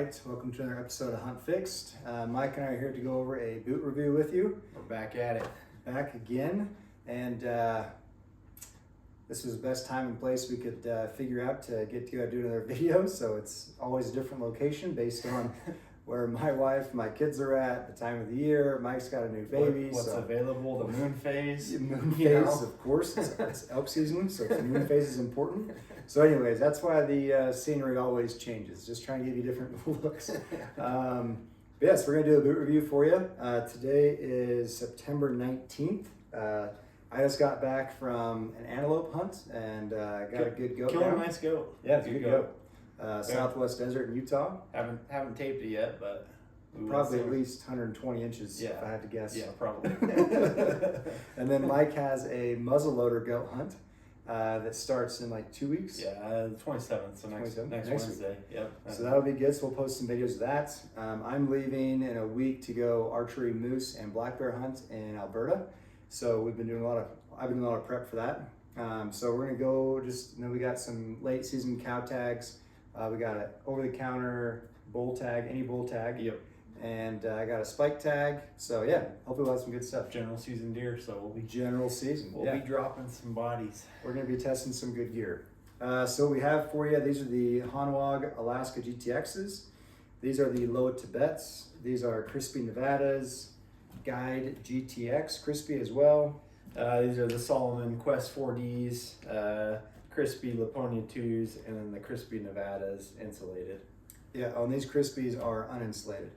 right, welcome to another episode of Hunt Fixed. Mike and I are here to go over a boot review with you. We're back at it. Back again, and this was the best time and place we could figure out to get together to do another video, so it's always a different location based on where my wife, my kids are at, the time of the year. Mike's got a new baby. What's available, the moon phase. Moon phase, of course. It's elk season, so the moon phase is important. So anyways, that's why the scenery always changes. Just trying to give you different looks. Yes, we're going to do a boot review for you. Today is September 19th. I just got back from an antelope hunt and got a good goat. Killing a nice goat. Yeah, it's a good goat. Southwest desert in Utah. Haven't taped it yet, but probably at least 120 inches, if I had to guess. Yeah, probably. And then Mike has a muzzleloader goat hunt that starts in like 2 weeks. Yeah, the 27th, so next Wednesday. Week. Yep. So that'll be good. So we'll post some videos of that. I'm leaving in a week to go archery moose and black bear hunt in Alberta. So I've been doing a lot of prep for that. So we're gonna go we got some late season cow tags. We got an over-the-counter bull tag, any bull tag. Yep. And I got a spike tag. So yeah, hopefully we'll have some good stuff. General season deer, so we'll be We'll be dropping some bodies. We're gonna be testing some good gear. So we have for you, these are the Hanwag Alaska GTXs. These are the Lowa Tibets. These are Crispi Nevadas, Guide GTX, Crispi as well. These are the Solamon Quest 4Ds, Crispi Laponia 2s, and then the Crispi Nevadas insulated. Yeah, and these Crispis are uninsulated.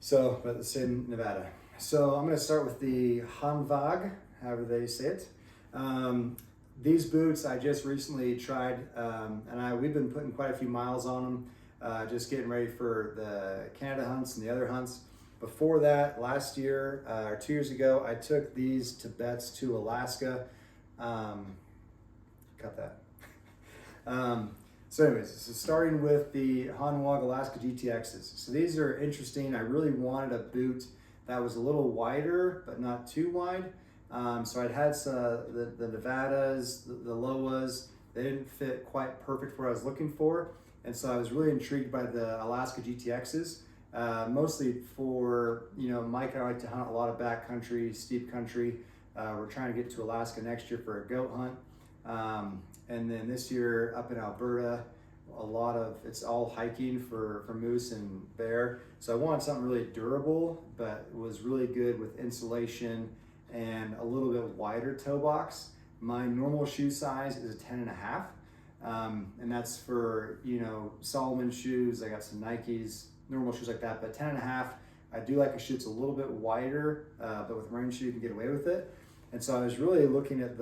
So, but it's in Nevada. So I'm going to start with the Hanwag, however they say it. These boots I just recently tried, and we've been putting quite a few miles on them, just getting ready for the Canada hunts and the other hunts. Before that, last year or 2 years ago, I took these Tibets to Alaska. Cut that. So anyways, starting with the Hanwag Alaska GTXs. So these are interesting. I really wanted a boot that was a little wider, but not too wide. So I'd had the Nevadas, the Lowas. They didn't fit quite perfect for what I was looking for. And so I was really intrigued by the Alaska GTXs. Mostly for, Mike and I like to hunt a lot of backcountry, steep country. We're trying to get to Alaska next year for a goat hunt. And then this year up in Alberta, it's all hiking for moose and bear. So I wanted something really durable, but was really good with insulation and a little bit wider toe box. My normal shoe size is a 10.5. And that's for, Solamon shoes. I got some Nikes, normal shoes like that, but 10.5. I do like a shoe that's a little bit wider, but with rain shoe you can get away with it. And so I was really looking at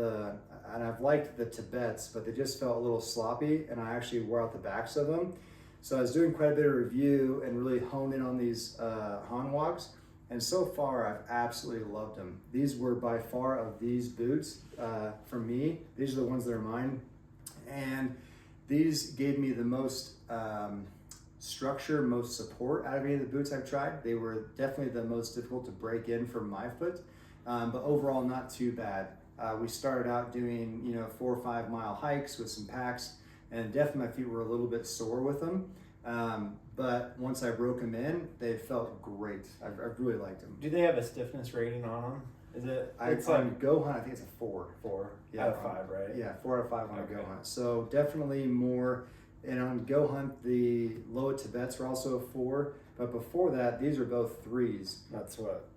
and I've liked the Tibets, but they just felt a little sloppy, and I actually wore out the backs of them. So I was doing quite a bit of review and really honed in on these Hanwags, and so far I've absolutely loved them. These were by far of these boots, for me, these are the ones that are mine, and these gave me the most structure, most support out of any of the boots I've tried. They were definitely the most difficult to break in for my foot. But overall not too bad. We started out doing 4 or 5 mile hikes with some packs, and definitely my feet were a little bit sore with them. But once I broke them in, they felt great. I really liked them. Do they have a stiffness rating on them? Is it? On Go Hunt, I think it's a 4. 4 out of 5, right? Yeah, 4 out of 5 on a Go Hunt. So definitely more. And on Go Hunt, the Lowa Tibets were also a 4. But before that, these are both 3s. That's what.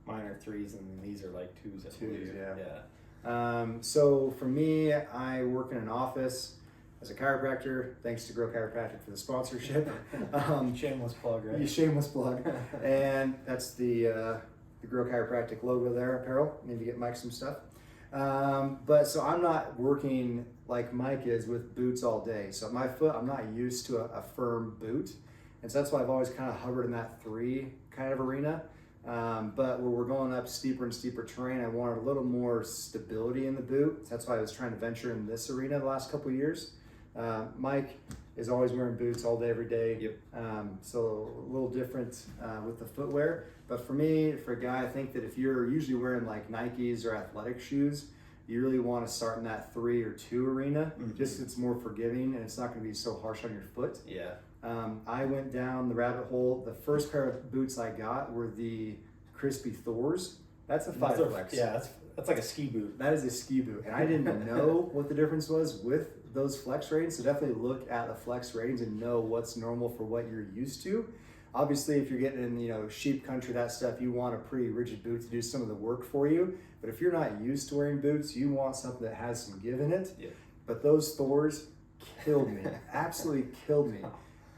Mine are 3s, and these are like 2s. 2s, yeah. So for me, I work in an office as a chiropractor. Thanks to Grow Chiropractic for the sponsorship. Shameless plug, right? Shameless plug. And that's the Grow Chiropractic logo there, apparel. Need to get Mike some stuff. But so I'm not working like Mike is with boots all day. So my foot, I'm not used to a firm boot. And so that's why I've always kind of hovered in that 3 kind of arena. But where we're going up steeper and steeper terrain, I wanted a little more stability in the boot. That's why I was trying to venture in this arena the last couple of years. Mike is always wearing boots all day, every day. Yep. So a little different with the footwear. But for me, for a guy, I think that if you're usually wearing like Nikes or athletic shoes, you really want to start in that 3 or 2 arena. Just it's more forgiving and it's not going to be so harsh on your foot. Yeah. I went down the rabbit hole. The first pair of boots I got were the Crispi Thors. That's a 5 flex. Yeah, that's like a ski boot. That is a ski boot. And I didn't know what the difference was with those flex ratings. So definitely look at the flex ratings and know what's normal for what you're used to. Obviously, if you're getting in, sheep country, that stuff, you want a pretty rigid boot to do some of the work for you. But if you're not used to wearing boots, you want something that has some give in it. Yeah. But those Thors killed me, absolutely killed me.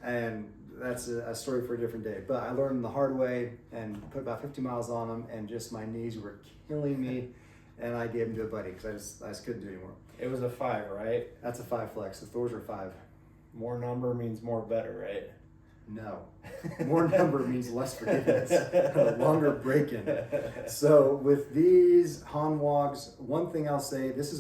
And that's a story for a different day. But I learned the hard way and put about 50 miles on them, and just my knees were killing me. And I gave them to a buddy because I just couldn't do anymore. It was a 5, right? That's a 5 flex. The Thors are 5. More number means more better, right? No. More number means less forgiveness. Longer break-in. So with these Hanwags, one thing I'll say, this is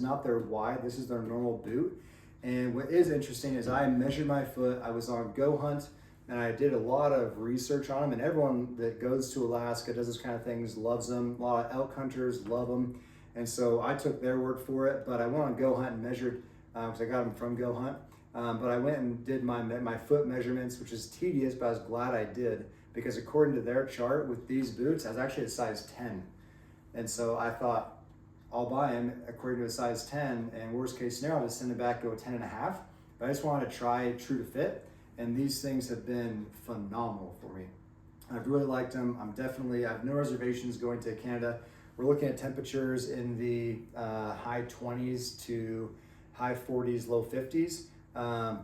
not their wide, this is their normal boot. And what is interesting is I measured my foot, I was on Go Hunt, and I did a lot of research on them, and everyone that goes to Alaska, does this kind of things, loves them. A lot of elk hunters love them. And so I took their word for it, but I went on Go Hunt and measured, because I got them from Go Hunt. But I went and did my foot measurements, which is tedious, but I was glad I did, because according to their chart with these boots, I was actually a size 10. And so I thought, I'll buy them according to a size 10, and worst case scenario, I'll just send it back to a 10.5. But I just wanted to try true to fit, and these things have been phenomenal for me. I've really liked them. I have no reservations going to Canada. We're looking at temperatures in the high 20s to high 40s, low 50s.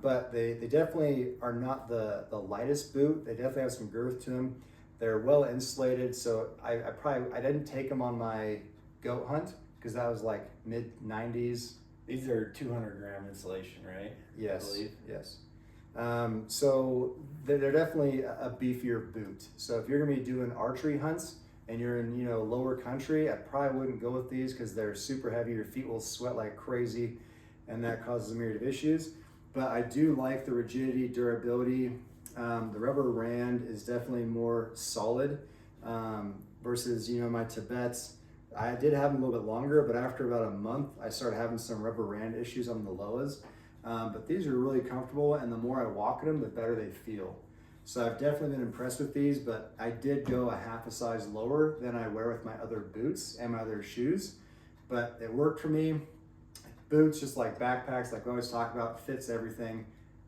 But they definitely are not the lightest boot. They definitely have some girth to them. They're well insulated, so I didn't take them on my goat hunt because that was like mid 90s. These are 200 gram insulation, right? Yes. I believe. Yes. So they're definitely a beefier boot. So if you're gonna be doing archery hunts and you're in lower country, I probably wouldn't go with these because they're super heavy. Your feet will sweat like crazy, and that causes a myriad of issues. But I do like the rigidity, durability. The rubber rand is definitely more solid versus my Tibets. I did have them a little bit longer, but after about a month, I started having some rubber rand issues on the Lowas. But these are really comfortable, and the more I walk in them, the better they feel. So I've definitely been impressed with these, but I did go a half a size lower than I wear with my other boots and my other shoes. But it worked for me. Boots, just like backpacks, like we always talk about, fits everything.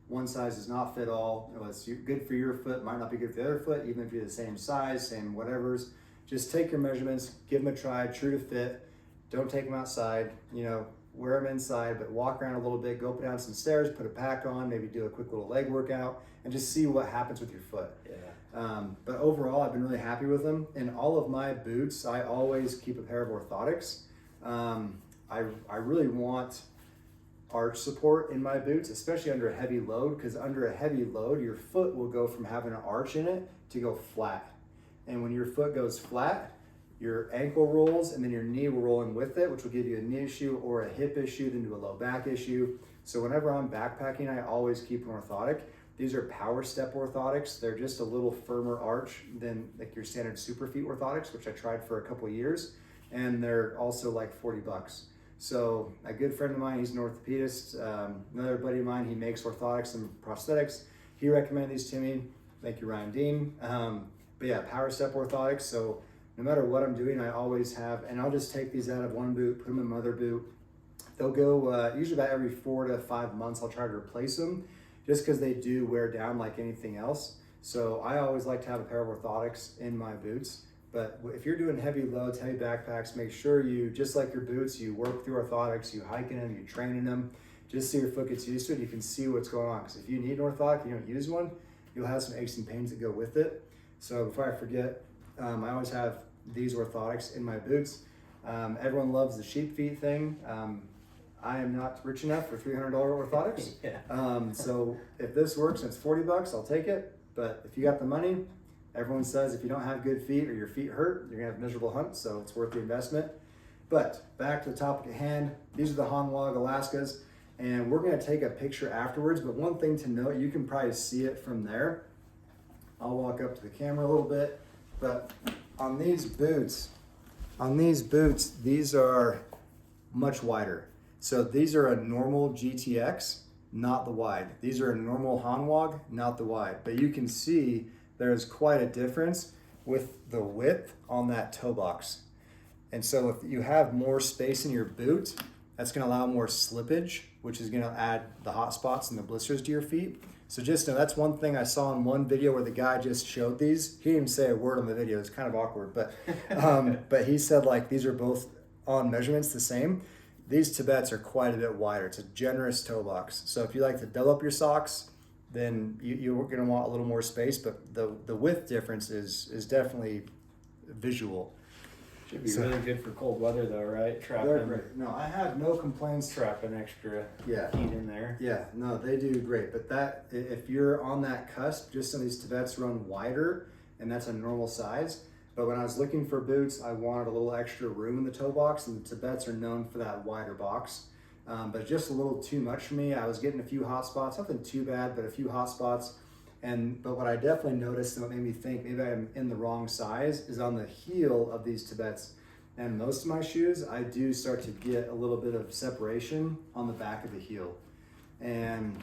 One size does not fit all. It's good for your foot, might not be good for the other foot, even if you're the same size, same whatevers. Just take your measurements, give them a try, true to fit. Don't take them outside, wear them inside, but walk around a little bit, go up and down some stairs, put a pack on, maybe do a quick little leg workout, and just see what happens with your foot. Yeah. But overall, I've been really happy with them. In all of my boots, I always keep a pair of orthotics. I really want arch support in my boots, especially under a heavy load, because under a heavy load, your foot will go from having an arch in it to go flat. And when your foot goes flat, your ankle rolls and then your knee will roll in with it, which will give you a knee issue or a hip issue, then do a low back issue. So whenever I'm backpacking, I always keep an orthotic. These are power step orthotics. They're just a little firmer arch than like your standard Superfeet orthotics, which I tried for a couple years. And they're also like $40. So a good friend of mine, he's an orthopedist. Another buddy of mine, he makes orthotics and prosthetics. He recommended these to me. Thank you, Ryan Dean. But yeah, power step orthotics. So no matter what I'm doing, I always have, and I'll just take these out of one boot, put them in my other boot. They'll go usually about every 4 to 5 months. I'll try to replace them just because they do wear down like anything else. So I always like to have a pair of orthotics in my boots. But if you're doing heavy loads, heavy backpacks, make sure you, just like your boots, you work through orthotics, you hike in them, you train in them, just so your foot gets used to it. You can see what's going on. Because if you need an orthotic and you don't use one, you'll have some aches and pains that go with it. So before I forget, I always have these orthotics in my boots. Everyone loves the sheep feet thing. I am not rich enough for $300 orthotics. Yeah. So if this works and it's $40, I'll take it. But if you got the money, everyone says if you don't have good feet or your feet hurt, you're gonna have miserable hunts, so it's worth the investment. But back to the topic at hand, these are the Hanwag Alaskas, and we're gonna take a picture afterwards, but one thing to note, you can probably see it from there. I'll walk up to the camera a little bit, but on these boots, these are much wider. So these are a normal GTX, not the wide. These are a normal Hanwag, not the wide. But you can see there's quite a difference with the width on that toe box. And so if you have more space in your boot, that's gonna allow more slippage, which is gonna add the hot spots and the blisters to your feet. So just know that's one thing I saw in one video where the guy just showed these. He didn't even say a word on the video. It's kind of awkward, but he said like these are both on measurements the same. These Tibets are quite a bit wider. It's a generous toe box. So if you like to double up your socks, then you're going to want a little more space, but the width difference is definitely visual. Should be really good for cold weather though, right? They're great. No, I have no complaints. Trapping extra heat in there. Yeah, no, they do great. But that, if you're on that cusp, just some of these Tibets run wider, and that's a normal size. But when I was looking for boots, I wanted a little extra room in the toe box, and the Tibets are known for that wider box. But just a little too much for me. I was getting a few hot spots, nothing too bad, but a few hot spots. But what I definitely noticed and what made me think maybe I'm in the wrong size is on the heel of these Tibets. And most of my shoes, I do start to get a little bit of separation on the back of the heel. And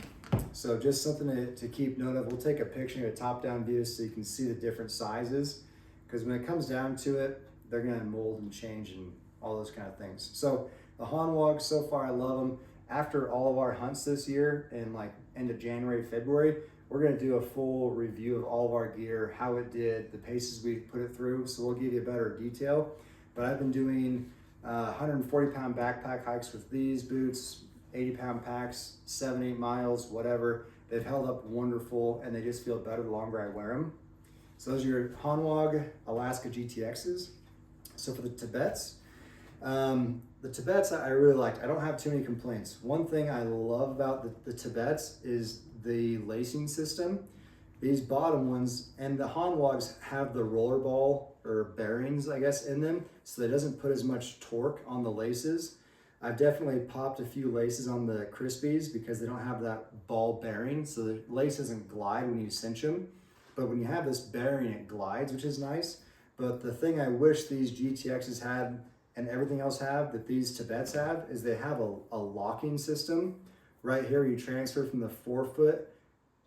so just something to keep note of. We'll take a picture, a top-down view so you can see the different sizes. Because when it comes down to it, they're gonna mold and change and all those kind of things. So the Hanwag, so far I love them. After all of our hunts this year in like end of January, February, we're gonna do a full review of all of our gear, how it did, the paces we put it through. So we'll give you a better detail. But I've been doing 140-pound backpack hikes with these boots, 80-pound packs, 7-8 miles, whatever. They've held up wonderful, and they just feel better the longer I wear them. So those are your Hanwag Alaska GTXs. So for the Tibets I really liked. I don't have too many complaints. One thing I love about the Tibets is the lacing system. These bottom ones, and the Hanwags have the roller ball or bearings, I guess, in them, so that it doesn't put as much torque on the laces. I've definitely popped a few laces on the Crispis because they don't have that ball bearing, so the lace doesn't glide when you cinch them. But when you have this bearing, it glides, which is nice. But the thing I wish these GTXs had and everything else have that these Tibets have is they have a locking system right here. You transfer from the forefoot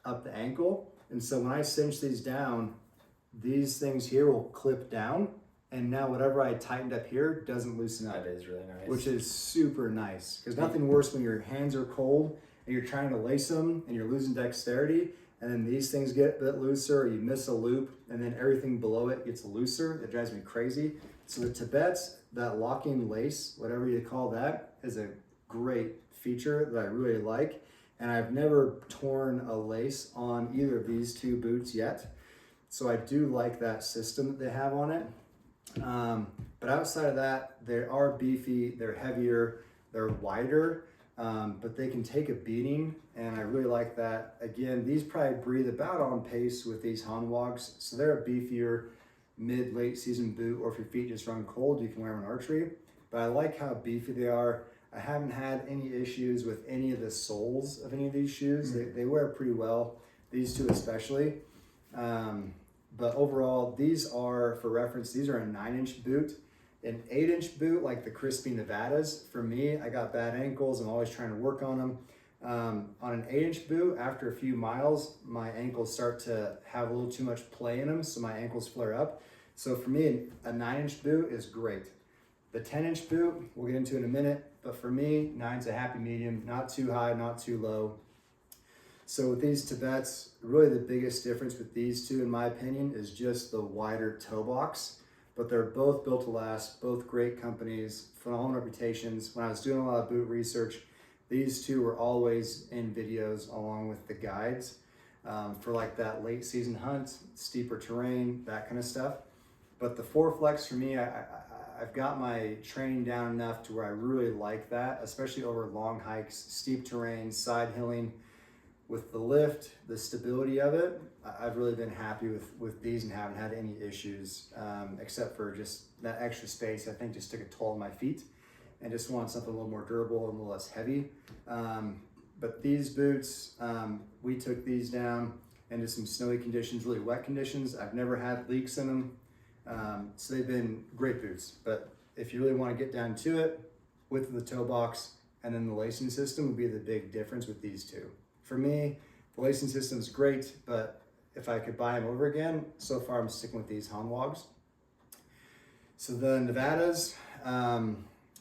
up the ankle. And so when I cinch these down, these things here will clip down. And now whatever I tightened up here doesn't loosen up. That is really nice. Which is super nice. Because nothing worse when your hands are cold and you're trying to lace them and you're losing dexterity. And then these things get a bit looser, or you miss a loop, and then everything below it gets looser. It drives me crazy. So the Tibets, that locking lace, whatever you call that, is a great feature that I really like. And I've never torn a lace on either of these two boots yet. So I do like that system that they have on it. But outside of that, they are beefy, they're heavier, they're wider, but they can take a beating, and I really like that. Again, these probably breathe about on pace with these Hanwags, so they're a beefier mid-late season boot, or if your feet just run cold, you can wear them in archery. But I like how beefy they are. I haven't had any issues with any of the soles of any of these shoes. They wear pretty well, these two especially. But overall, these are, for reference, these are a 9-inch boot. An 8-inch boot, like the Crispi Nevadas, for me, I got bad ankles. I'm always trying to work on them. On an 8-inch boot, after a few miles, my ankles start to have a little too much play in them, so my ankles flare up. So for me, a 9-inch boot is great. The 10-inch boot, we'll get into in a minute, but for me, 9's a happy medium, not too high, not too low. So with these Tibets, really the biggest difference with these two, in my opinion, is just the wider toe box. But they're both built to last, both great companies, phenomenal reputations. When I was doing a lot of boot research, these two were always in videos along with the guides for like that late season hunt, steeper terrain, that kind of stuff. But the 4Flex for me, I've got my training down enough to where I really like that, especially over long hikes, steep terrain, side hilling. With the lift, the stability of it, I've really been happy with these and haven't had any issues, except for just that extra space. I think just took a toll on my feet and just want something a little more durable and a little less heavy. But these boots, we took these down into some snowy conditions, really wet conditions. I've never had leaks in them. So they've been great boots. But if you really want to get down to it, width of the toe box, and then the lacing system would be the big difference with these two. For me, the lacing system is great, but if I could buy them over again, so far I'm sticking with these Hanwags. So the Nevadas,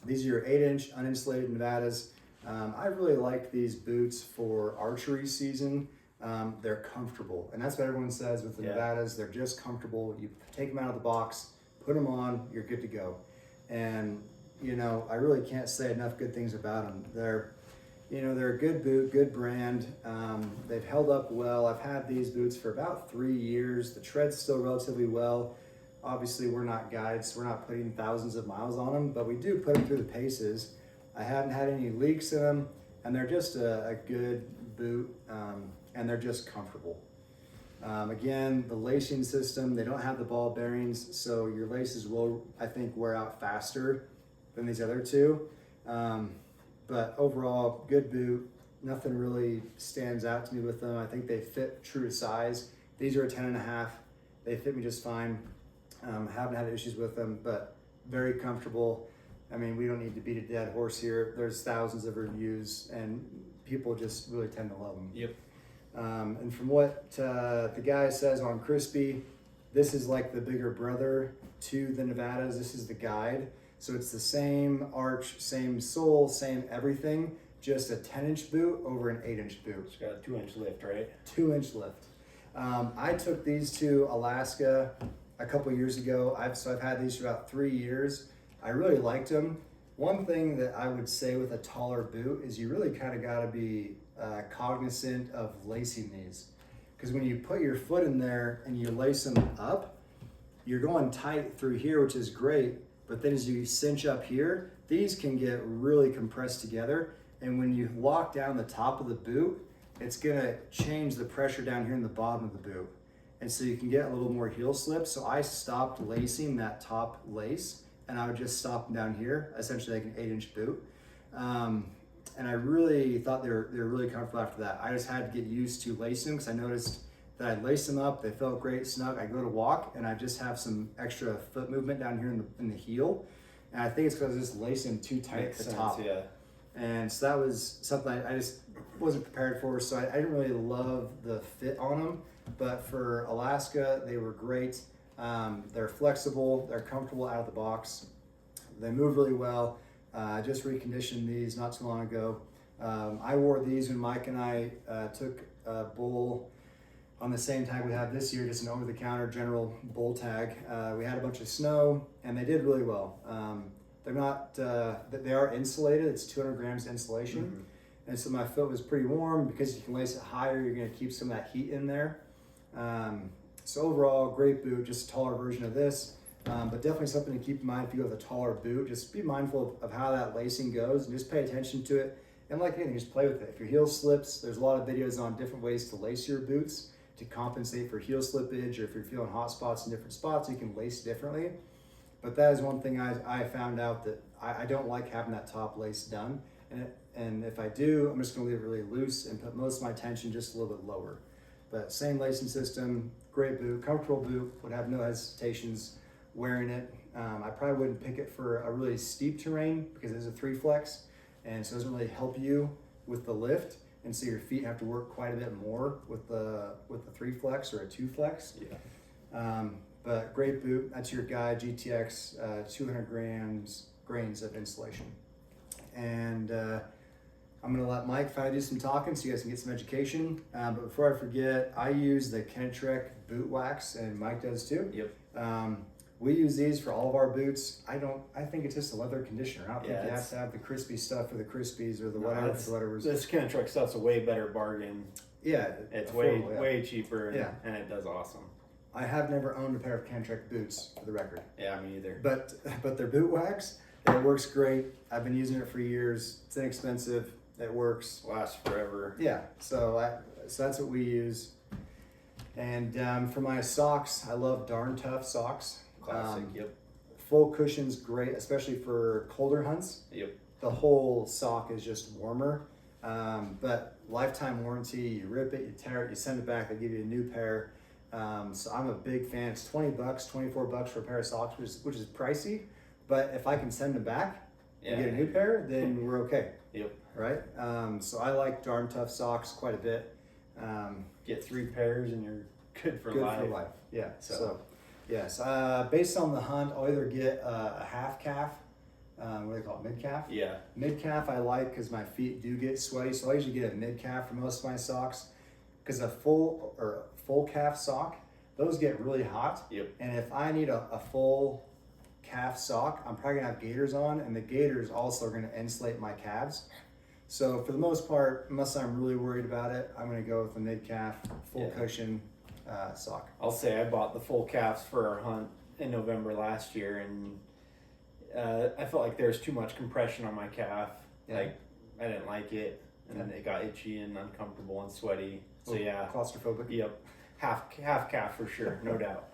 these are your 8-inch uninsulated Nevadas. I really like these boots for archery season. They're comfortable, and that's what everyone says with the Nevadas. They're just comfortable. You take them out of the box, put them on, you're good to go. And you know, I really can't say enough good things about them. They're a good boot, good brand. They've held up well. I've had these boots for about 3 years. The tread's still relatively well. Obviously, we're not guides. We're not putting thousands of miles on them, but we do put them through the paces. I haven't had any leaks in them, and they're just a good boot, and they're just comfortable. Again, the lacing system, they don't have the ball bearings, so your laces will, I think, wear out faster than these other two. But overall, good boot. Nothing really stands out to me with them. I think they fit true to size. These are a 10.5. They fit me just fine. Haven't had issues with them, but very comfortable. I mean, we don't need to beat a dead horse here. There's thousands of reviews, and people just really tend to love them. Yep. And from what the guy says on Crispi, this is like the bigger brother to the Nevadas. This is the guide. So it's the same arch, same sole, same everything, just a 10-inch boot over an 8-inch boot. It's got a 2-inch lift, right? 2-inch lift. I took these to Alaska a couple years ago. I've had these for about 3 years. I really liked them. One thing that I would say with a taller boot is you really kind of got to be cognizant of lacing these. Because when you put your foot in there and you lace them up, you're going tight through here, which is great. But then as you cinch up here, these can get really compressed together. And when you lock down the top of the boot, it's gonna change the pressure down here in the bottom of the boot. And so you can get a little more heel slip. So I stopped lacing that top lace, and I would just stop them down here, essentially like an 8-inch boot. And I really thought they were really comfortable after that. I just had to get used to lacing them because I noticed that I'd lace them up, they felt great, snug. I go to walk and I just have some extra foot movement down here in the heel. And I think it's because I was just lacing them too tight at the top. Yeah. And so that was something I just wasn't prepared for. So I didn't really love the fit on them. But for Alaska, they were great. They're flexible, they're comfortable out of the box. They move really well. I just reconditioned these not too long ago. I wore these when Mike and I took a bull on the same tag we have this year, just an over-the-counter general bull tag. We had a bunch of snow, and they did really well. They're not, they are insulated. It's 200 grams insulation. Mm-hmm. And so my foot was pretty warm. Because you can lace it higher, you're gonna keep some of that heat in there. So overall, great boot, just a taller version of this. But definitely something to keep in mind if you have a taller boot. Just be mindful of how that lacing goes and just pay attention to it. And like anything, just play with it. If your heel slips, there's a lot of videos on different ways to lace your boots to compensate for heel slippage, or if you're feeling hot spots in different spots, you can lace differently. But that is one thing I found out, that I don't like having that top lace done. And if I do, I'm just gonna leave it really loose and put most of my tension just a little bit lower. But same lacing system, great boot, comfortable boot, would have no hesitations wearing it. I probably wouldn't pick it for a really steep terrain because it is a 3 flex, and so it doesn't really help you with the lift. And so your feet have to work quite a bit more with the 3 flex or a 2 flex. Yeah. But great boot. That's your guide, GTX, 200 grains of insulation. And I'm gonna let Mike finally do some talking so you guys can get some education. But before I forget, I use the Kentrek boot wax, and Mike does too. Yep. We use these for all of our boots. I think it's just a leather conditioner. I don't think you have to have the Crispi stuff for the Crispies or the whatever. This Kentrek stuff's a way better bargain. Yeah. It's way cheaper, and it does awesome. I have never owned a pair of Kentrek boots, for the record. Yeah, me either. But their boot wax, it works great. I've been using it for years. It's inexpensive. It works. Lasts forever. Yeah. So that's what we use. And for my socks, I love Darn Tough socks. Classic. Yep. Full cushion's great, especially for colder hunts. Yep. The whole sock is just warmer. But lifetime warranty. You rip it, you tear it, you send it back. They give you a new pair. So I'm a big fan. It's $20, $24 for a pair of socks, which is pricey. But if I can send them back, and get a new pair, then we're okay. Yep. Right? So I like Darn Tough socks quite a bit. Get 3 pairs and you're good for life. Yeah. So yes. Based on the hunt, I'll either get a half calf. What do they call it? Mid calf? Yeah. Mid calf I like because my feet do get sweaty, so I usually get a mid calf for most of my socks. Because a full calf sock, those get really hot. Yep. And if I need a full calf sock, I'm probably gonna have gaiters on, and the gaiters also are gonna insulate my calves. So for the most part, unless I'm really worried about it, I'm gonna go with a mid calf, full cushion sock. I'll say I bought the full calves for our hunt in November last year, and I felt like there was too much compression on my calf. Yeah. Like I didn't like it, and then it got itchy and uncomfortable and sweaty. So yeah, Claustrophobic. Yep, half calf for sure, no doubt.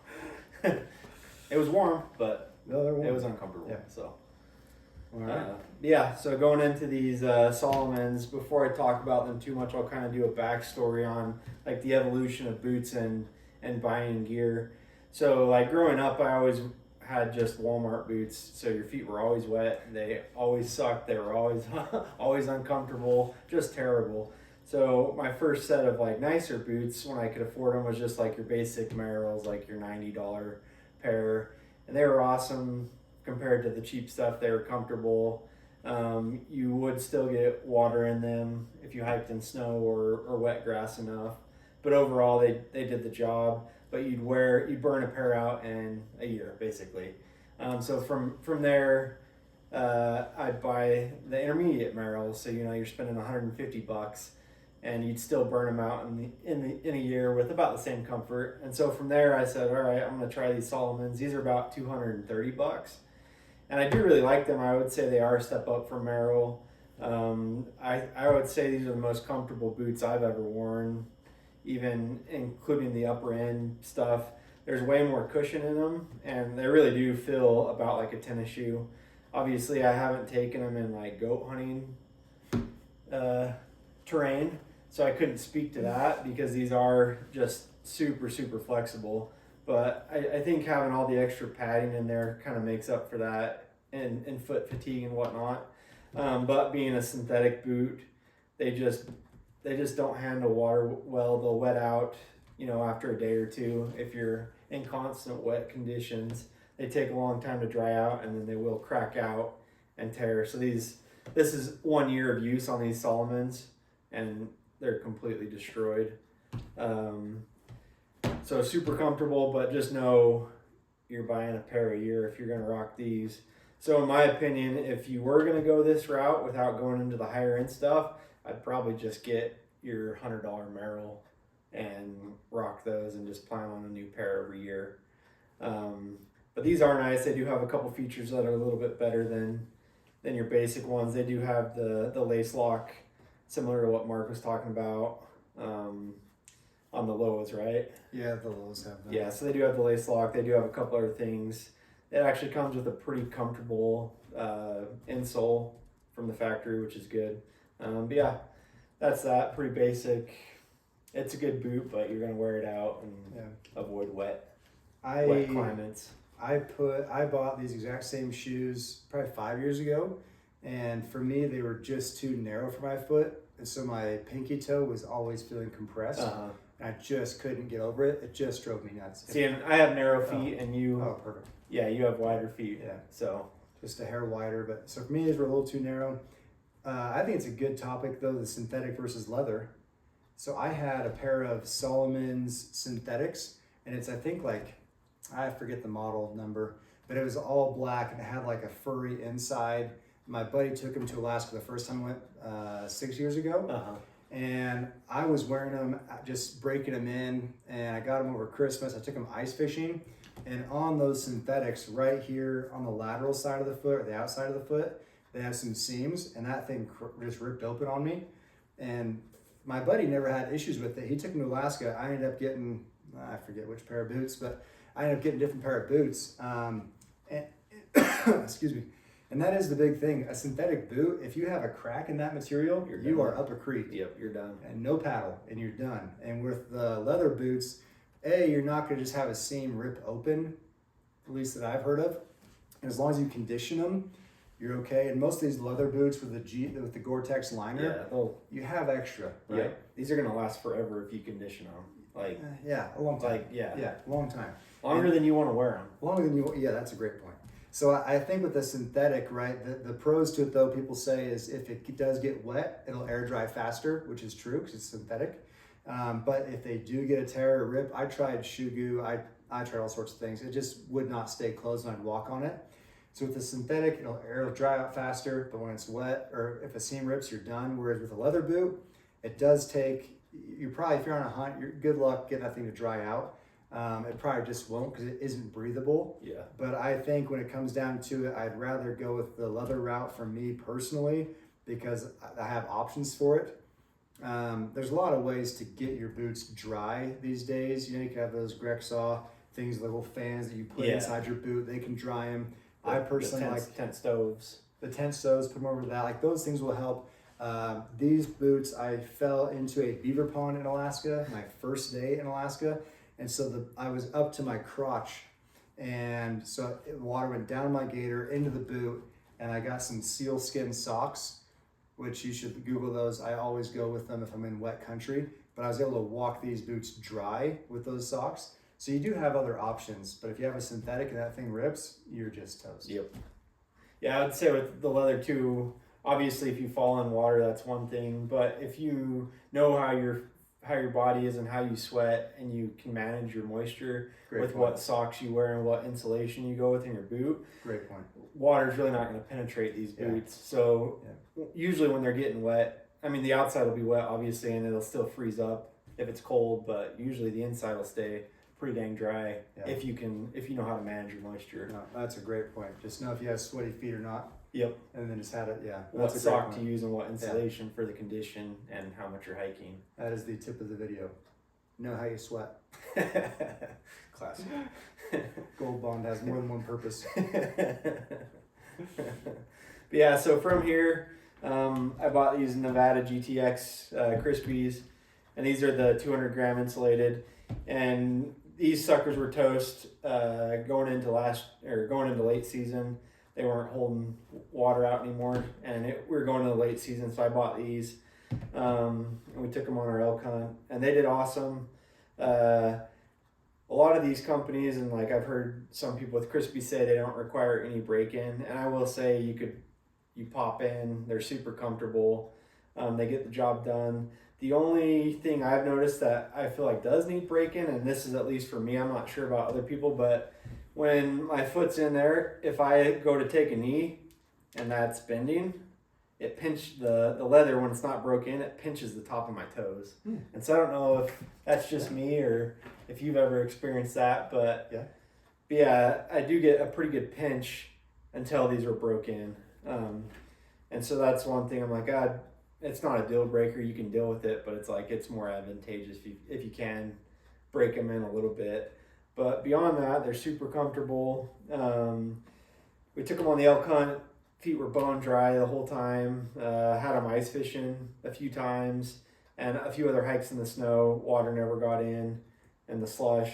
It was warm, but it was uncomfortable. Yeah. So. All right. Yeah, so going into these Solomons, before I talk about them too much, I'll kind of do a backstory on like the evolution of boots and buying gear. So like growing up, I always had just Walmart boots, so your feet were always wet. They always sucked. They were always always uncomfortable, just terrible. So my first set of like nicer boots, when I could afford them, was just like your basic Merrells, like your $90 pair, and they were awesome. Compared to the cheap stuff, they were comfortable. You would still get water in them if you hiked in snow or wet grass enough, but overall they did the job. But you'd burn a pair out in a year basically. So from there, I'd buy the intermediate Merrells. So you're spending $150, and you'd still burn them out in a year with about the same comfort. And so from there, I said, all right, I'm gonna try these Solomons. These are about $230. And I do really like them. I would say they are a step up from Merrell. I would say these are the most comfortable boots I've ever worn, even including the upper end stuff. There's way more cushion in them, and they really do feel about like a tennis shoe. Obviously, I haven't taken them in like goat hunting terrain, so I couldn't speak to that because these are just super, super flexible. But I think having all the extra padding in there kind of makes up for that and foot fatigue and whatnot. But being a synthetic boot, they just don't handle water well. They'll wet out, after a day or two. If you're in constant wet conditions, they take a long time to dry out, and then they will crack out and tear. So this is 1 year of use on these Solomons, and they're completely destroyed. So super comfortable, but just know you're buying a pair a year if you're going to rock these. So in my opinion, if you were going to go this route without going into the higher end stuff, I'd probably just get your $100 Merrell and rock those and just plan on a new pair every year. But these are nice. They do have a couple features that are a little bit better than your basic ones. They do have the lace lock, similar to what Mark was talking about. On the Lowas, right? Yeah, the Lowas have that. Yeah, so they do have the lace lock. They do have a couple other things. It actually comes with a pretty comfortable insole from the factory, which is good. But yeah, that's that. Pretty basic. It's a good boot, but you're gonna wear it out and avoid wet climates. I bought these exact same shoes probably 5 years ago, and for me they were just too narrow for my foot, and so my pinky toe was always feeling compressed. I just couldn't get over it. It just drove me nuts. See, and I have narrow feet, and you... Oh, perfect. Yeah, you have wider feet. Yeah. So... Just a hair wider, but... So for me, these were a little too narrow. I think it's a good topic, though, the synthetic versus leather. So I had a pair of Solomon's synthetics, and it's, I think, like... I forget the model number, but it was all black, and it had, like, a furry inside. My buddy took him to Alaska the first time I went 6 years ago. And I was wearing them, just breaking them in, and I got them over Christmas. I took them ice fishing, and on those synthetics, right here on the lateral side of the foot, or the outside of the foot, they have some seams, and that thing just ripped open on me. And my buddy never had issues with it. He took me to Alaska. I ended up getting, I forget which pair of boots, but I ended up getting a different pair of boots. And excuse me. And that is the big thing. A synthetic boot, if you have a crack in that material, you are up a creek. Yep, you're done. And no paddle, and you're done. And with the leather boots, you're not going to just have a seam rip open, at least that I've heard of. And as long as you condition them, you're okay. And most of these leather boots with the Gore-Tex liner, you have extra, right? Yeah. These are gonna last forever if you condition them. Like a long time. Long time. Longer than you want to wear them. Longer than you. Yeah, that's a great point. So I think with the synthetic, right, the pros to it though, people say is if it does get wet, it'll air dry faster, which is true because it's synthetic. But if they do get a tear or rip, I tried shoe goo, I tried all sorts of things. It just would not stay closed and I'd walk on it. So with the synthetic, it'll dry out faster, but when it's wet or if a seam rips, you're done. Whereas with a leather boot, it does take, if you're on a hunt, you're good luck getting that thing to dry out. It probably just won't because it isn't breathable. Yeah. But I think when it comes down to it, I'd rather go with the leather route for me personally because I have options for it. There's a lot of ways to get your boots dry these days. You can have those Grexaw things, little fans that you put inside your boot. They can dry them. I personally like tent stoves. The tent stoves, put them over that. Like those things will help. These boots, I fell into a beaver pond in Alaska, my first day in Alaska. And so I was up to my crotch. And so water went down my gaiter into the boot. And I got some sealskin socks, which you should Google those. I always go with them if I'm in wet country. But I was able to walk these boots dry with those socks. So you do have other options. But if you have a synthetic and that thing rips, you're just toast. Yep. Yeah, I would say with the leather too, obviously if you fall in water, that's one thing. But if you know how your body is and how you sweat and you can manage your moisture what socks you wear and what insulation you go with in your boot. Great point. Water's really not going to penetrate these boots. So usually when they're getting wet, I mean the outside will be wet obviously and it'll still freeze up if it's cold, but usually the inside will stay pretty dang dry if you know how to manage your moisture. No, that's a great point. Just know if you have sweaty feet or not. Yep. And then just have it, what sock to use and what insulation for the condition and how much you're hiking. That is the tip of the video. Know how you sweat. Classic. Gold Bond has more than one purpose. But yeah, so from here, I bought these Nevada GTX Crispis, and these are the 200 gram insulated, and these suckers were toast going into late season. They weren't holding water out anymore, and we were going to the late season, so I bought these. And we took them on our elk hunt, and they did awesome. A lot of these companies, and like I've heard some people with Crispi say they don't require any break-in, and I will say you pop in, they're super comfortable, they get the job done. The only thing I've noticed that I feel like does need break-in, and this is at least for me, I'm not sure about other people, but when my foot's in there, if I go to take a knee and that's bending, it pinches the leather when it's not broken, it pinches the top of my toes. And so I don't know if that's just me or if you've ever experienced that, but yeah, I do get a pretty good pinch until these were broken. And so that's one thing I'm like, God, it's not a deal breaker. You can deal with it, but it's like, it's more advantageous if you can break them in a little bit. But beyond that, they're super comfortable. We took them on the elk hunt. Feet were bone dry the whole time. Had them ice fishing a few times and a few other hikes in the snow. Water never got in and the slush.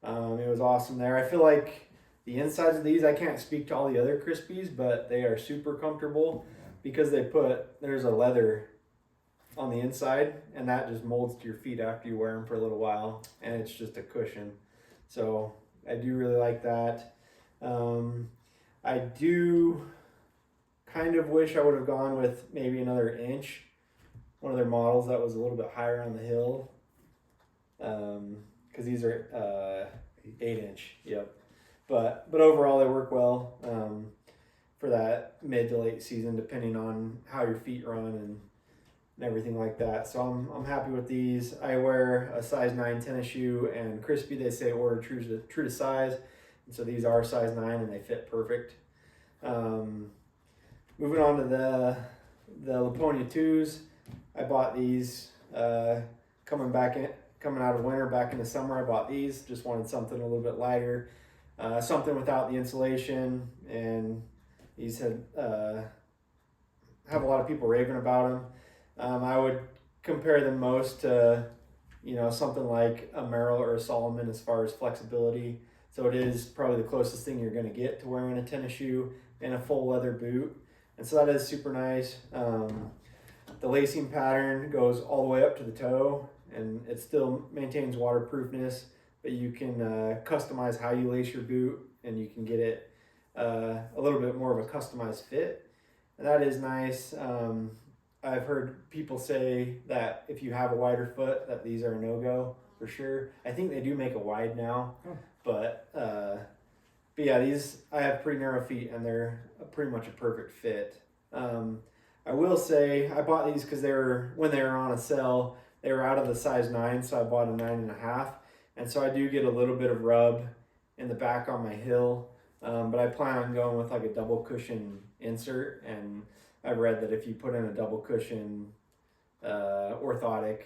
It was awesome there. I feel like the insides of these, I can't speak to all the other Crispis, but they are super comfortable because there's a leather on the inside and that just molds to your feet after you wear them for a little while and it's just a cushion. So I do really like that. I do kind of wish I would have gone with maybe another inch, one of their models that was a little bit higher on the hill, because these are 8-inch. Yep. But overall they work well for that mid to late season, depending on how your feet run and everything like that. So I'm happy with these. I wear a size 9 tennis shoe, and Crispi, they say order true to size, and so these are size 9 and they fit perfect. Moving on to the Laponia 2s, I bought these coming out of winter, back in the summer. I bought these, just wanted something a little bit lighter, something without the insulation, and these have a lot of people raving about them. I would compare them most to, something like a Merrill or a Solamon as far as flexibility. So it is probably the closest thing you're going to get to wearing a tennis shoe and a full leather boot. and so that is super nice. The lacing pattern goes all the way up to the toe, and it still maintains waterproofness, but you can customize how you lace your boot, and you can get it a little bit more of a customized fit, and that is nice. I've heard people say that if you have a wider foot, that these are a no-go for sure. I think they do make a wide now, but yeah, these, I have pretty narrow feet, and they're pretty much a perfect fit. I will say I bought these because when they were on a sale, they were out of the size 9, so I bought a 9.5, and so I do get a little bit of rub in the back on my heel, but I plan on going with like a double cushion insert, and I've read that if you put in a double cushion orthotic,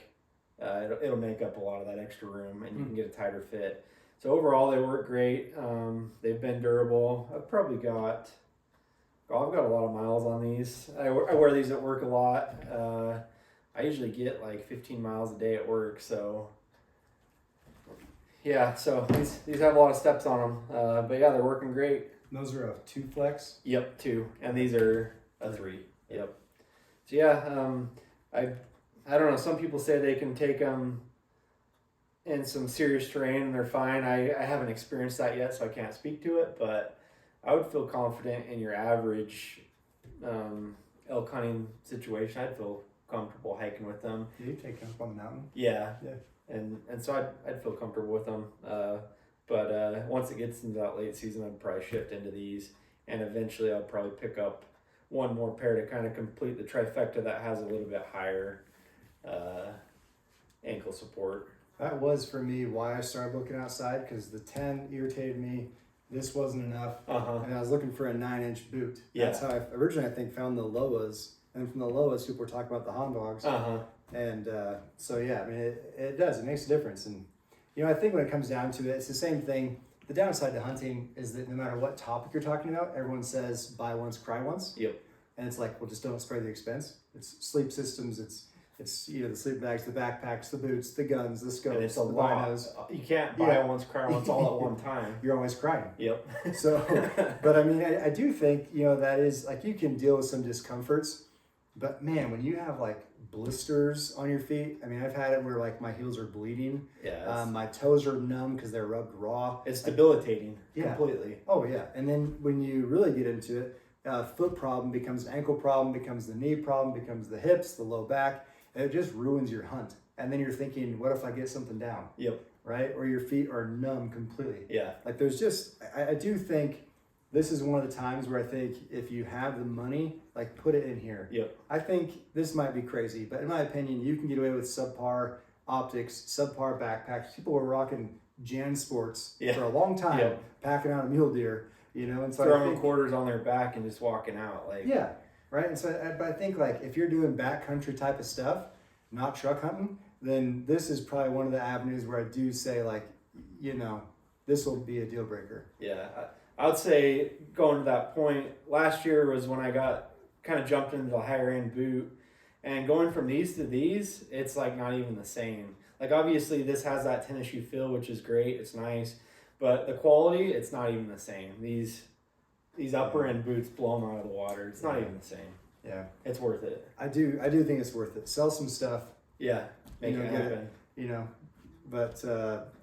it'll make up a lot of that extra room, and you can get a tighter fit. So overall, they work great. They've been durable. I've got a lot of miles on these. I wear these at work a lot. I usually get like 15 miles a day at work, so yeah. So these have a lot of steps on them, but yeah, they're working great. And those are a 2 flex? Yep, 2, and these are a 3. Yep. So yeah, I don't know. Some people say they can take them in some serious terrain and they're fine. I haven't experienced that yet, so I can't speak to it, but I would feel confident in your average elk hunting situation. I'd feel comfortable hiking with them. You take them up on the mountain? Yeah. And so I'd feel comfortable with them. But once it gets into that late season, I'd probably shift into these, and eventually I'll probably pick up one more pair to kind of complete the trifecta that has a little bit higher ankle support. That was for me why I started looking outside, because the 10 irritated me. This wasn't enough, and I was looking for a 9-inch boot. That's how I originally, I think, found the Lowas, and from the Lowas, people were talking about the Hanwags. And so yeah, I mean, it does. It makes a difference, and I think when it comes down to it, it's the same thing. The downside to hunting is that no matter what topic you're talking about, everyone says buy once, cry once. Yep. And it's like, well, just don't spare the expense. It's sleep systems. It's the sleep bags, the backpacks, the boots, the guns, the scopes, and it's a the lot. binos. You can't buy once, cry once, all at one time. You're always crying. Yep. So, but I mean, I do think, that is, like, you can deal with some discomforts, but man, when you have like blisters on your feet, I mean, I've had it where like my heels are bleeding. Yeah. My toes are numb because they're rubbed raw. It's debilitating. Completely. Oh yeah. And then when you really get into it, foot problem becomes an ankle problem, becomes the knee problem, becomes the hips, the low back. And it just ruins your hunt. And then you're thinking, what if I get something down? Yep. Right? Or your feet are numb completely. Yeah. Like there's just, I do think this is one of the times where I think if you have the money, like put it in here. Yep. I think this might be crazy, but in my opinion, you can get away with subpar optics, subpar backpacks. People were rocking Jan Sports for a long time, packing out a mule deer, and so throwing quarters on their back and just walking out. Yeah. Right. And so, but I think like if you're doing backcountry type of stuff, not truck hunting, then this is probably one of the avenues where I do say like, this will be a deal breaker. Yeah. I would say going to that point, last year was when I got kind of jumped into the higher end boot, and going from these to these, it's like not even the same. Like obviously this has that tennis shoe feel, which is great. It's nice, but the quality, it's not even the same. These upper end boots blow them out of the water. It's not even the same. Yeah. It's worth it. I do think it's worth it. Sell some stuff. Yeah. Make it happen. But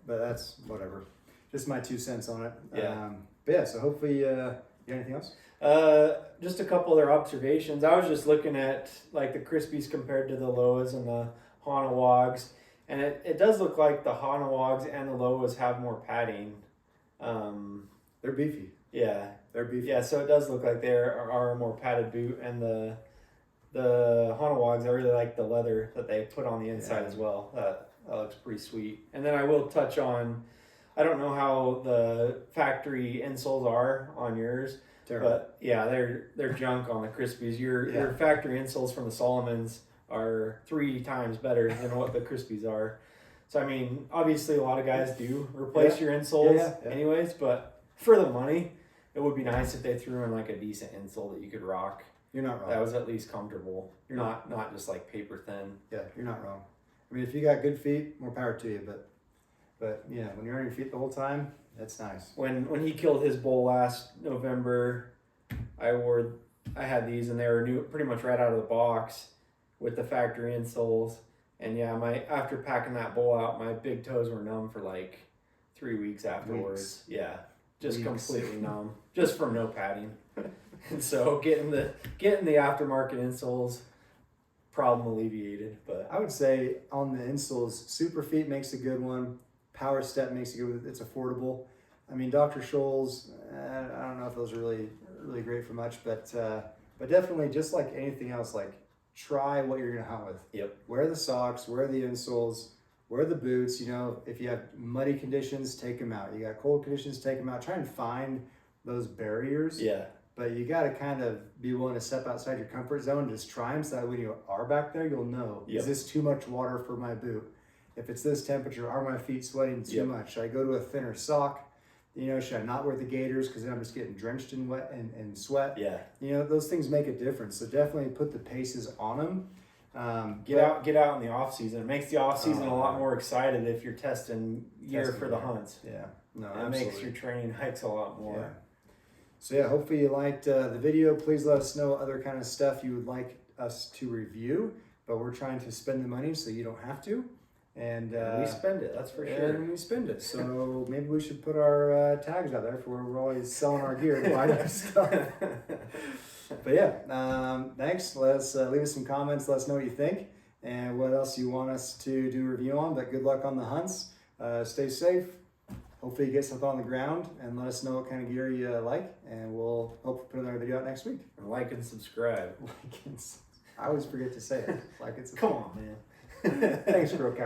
that's whatever. Just my 2 cents on it. Yeah. But yeah, so hopefully, you got anything else? Just a couple other observations. I was just looking at like the Crispis compared to the Lowas and the Hanwags, and it does look like the Hanwags and the Lowas have more padding. They're beefy. Yeah. They're beefy. Yeah, so it does look like they are a more padded boot, and the Hanwags, I really like the leather that they put on the inside as well. That looks pretty sweet. And then I will touch on, I don't know how the factory insoles are on yours, but yeah, they're junk on the Crispis. Your factory insoles from the Solomons are 3 times better than what the Crispis are. So I mean, obviously a lot of guys do replace your insoles anyways, but for the money, it would be nice if they threw in like a decent insole that you could rock. You're not wrong. That was at least comfortable. You're not just like paper thin. Yeah, you're not wrong. I mean, if you got good feet, more power to you. But yeah, when you're on your feet the whole time, that's nice. When he killed his bull last November, I wore I had these and they were new, pretty much right out of the box with the factory insoles. And yeah, after packing that bowl out, my big toes were numb for like 3 weeks afterwards. Yeah, just completely numb, just from no padding. And so getting the aftermarket insoles, problem alleviated. But I would say on the insoles, Superfeet makes a good one. Power Step makes a good one. It's affordable. I mean, Dr. Scholl's, I don't know if those are really great for much, but definitely just like anything else, like try what you're gonna hunt with. Yep. Wear the socks, wear the insoles, wear the boots. You know, if you have muddy conditions, take them out. You got cold conditions, take them out. Try and find those barriers. Yeah. But you got to kind of be willing to step outside your comfort zone and just try them so that when you are back there, you'll know, is this too much water for my boot? If it's this temperature, are my feet sweating too much? Should I go to a thinner sock? You know, should I not wear the gaiters because then I'm just getting drenched in wet and sweat? Yeah. You know, those things make a difference. So definitely put the paces on them. Get out in the off season. It makes the off season a lot more excited if you're testing gear for the hunts. Yeah. No, it makes your training hikes a lot more. Yeah. So yeah, hopefully you liked the video. Please let us know what other kind of stuff you would like us to review. But we're trying to spend the money so you don't have to. And we spend it, that's for sure. And we spend it. So maybe we should put our tags out there for where we're always selling our gear and buying our stuff. But yeah, thanks. Let us leave us some comments. Let us know what you think and what else you want us to do a review on. But good luck on the hunts. Stay safe. Hopefully you get something on the ground and let us know what kind of gear you like. And we'll hopefully put another video out next week. And like and subscribe. I always forget to say it. Like it's Come on, man. Thanks, Girl Cow.